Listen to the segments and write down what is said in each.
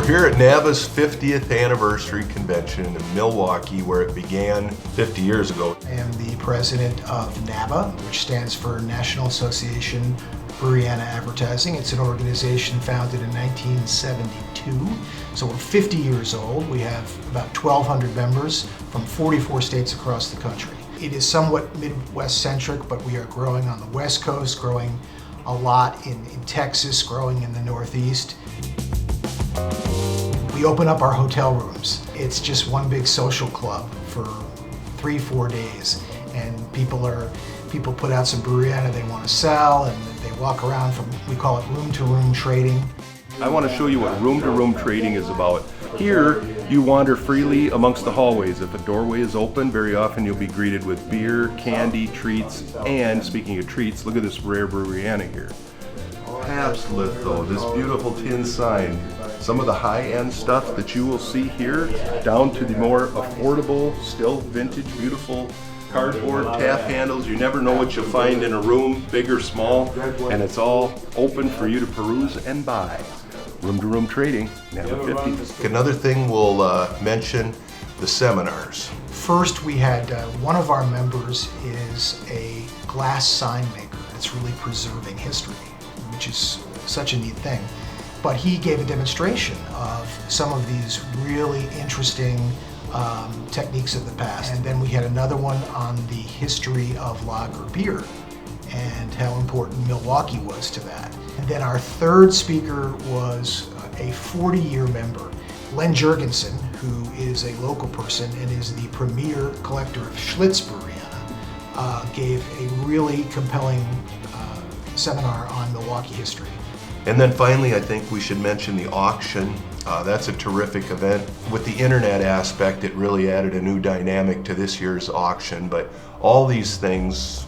We're here at NABA's 50th anniversary convention in Milwaukee, where it began 50 years ago. I am the president of NABA, which stands for National Association Breweriana Advertising. It's an organization founded in 1972, so we're 50 years old. We have about 1,200 members from 44 states across the country. It is somewhat Midwest-centric, but we are growing on the West Coast, growing a lot in Texas, growing in the Northeast. We open up our hotel rooms. It's just one big social club for 3-4 days, and people put out some Breweriana they want to sell, and they walk around from, we call it room-to-room trading. I want to show you what room-to-room trading is about. Here, you wander freely amongst the hallways. If a doorway is open, very often you'll be greeted with beer, candy, treats, and speaking of treats, look at this rare Breweriana here. Pabst litho, this beautiful tin sign. Some of the high-end stuff that you will see here, down to the more affordable, still vintage, beautiful cardboard tap handles. You never know what you'll find in a room, big or small, and it's all open for you to peruse and buy. Room-to-room trading, NABA 50. Another thing we'll mention, the seminars. First, we had one of our members is a glass sign maker that's really preserving history, which is such a neat thing. But he gave a demonstration of some of these really interesting techniques of the past. And then we had another one on the history of lager beer and how important Milwaukee was to that. And then our third speaker was a 40-year member, Len Jurgensen, who is a local person and is the premier collector of Schlitz Breweriana, gave a really compelling seminar on Milwaukee history. And then finally, I think we should mention the auction. That's a terrific event. With the internet aspect, it really added a new dynamic to this year's auction, but all these things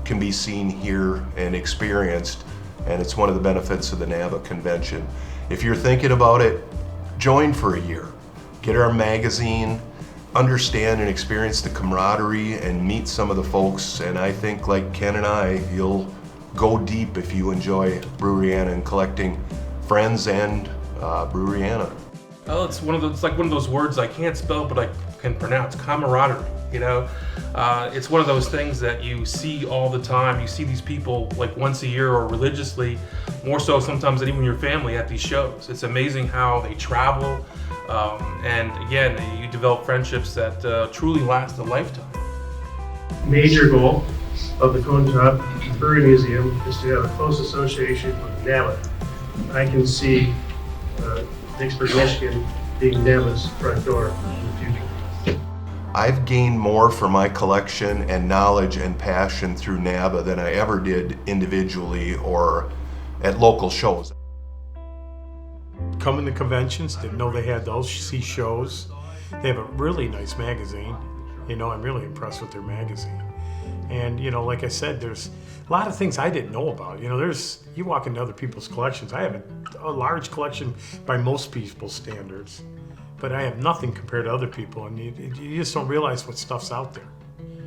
can be seen here and experienced, and it's one of the benefits of the NABA convention. If you're thinking about it, join for a year. Get our magazine, understand and experience the camaraderie, and meet some of the folks, and I think, like Ken and I, you'll go deep if you enjoy Breweriana and collecting friends and Breweriana. Well, it's like one of those words I can't spell but I can pronounce, camaraderie. You know, it's one of those things that you see all the time. You see these people like once a year or religiously, more so sometimes than even your family at these shows. It's amazing how they travel, and again, you develop friendships that truly last a lifetime. Major goal of the Cone Top Brewery Museum is to have a close association with NABA. I can see Vicksburg, Michigan being NABA's front door in the future. I've gained more from my collection and knowledge and passion through NABA than I ever did individually or at local shows. Coming to conventions, didn't know they had those, see shows. They have a really nice magazine. You know, I'm really impressed with their magazine. And, you know, like I said, there's a lot of things I didn't know about. You know, you walk into other people's collections. I have a large collection by most people's standards, but I have nothing compared to other people, and you just don't realize what stuff's out there.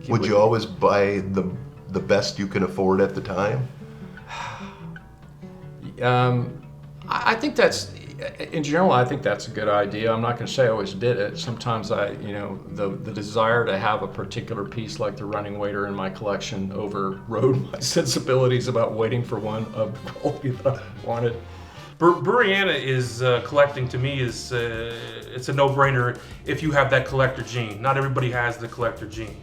Would you always buy the best you can afford at the time? I think that's, in general, I think that's a good idea. I'm not going to say I always did it. Sometimes the desire to have a particular piece like the Running Waiter in my collection overrode my sensibilities about waiting for one of the quality that I wanted. Breweriana is collecting, to me, is it's a no-brainer if you have that collector gene. Not everybody has the collector gene.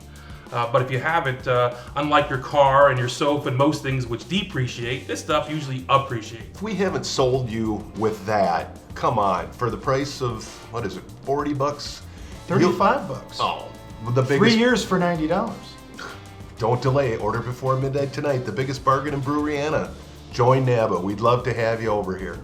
But if you have it, unlike your car and your soap and most things which depreciate, this stuff usually appreciates. If we haven't sold you with that, come on, for the price of, what is it, 40 bucks? 35 bucks. Oh, the biggest. 3 years for $90. Don't delay, order before midnight tonight. The biggest bargain in Breweriana. Join NABA, we'd love to have you over here.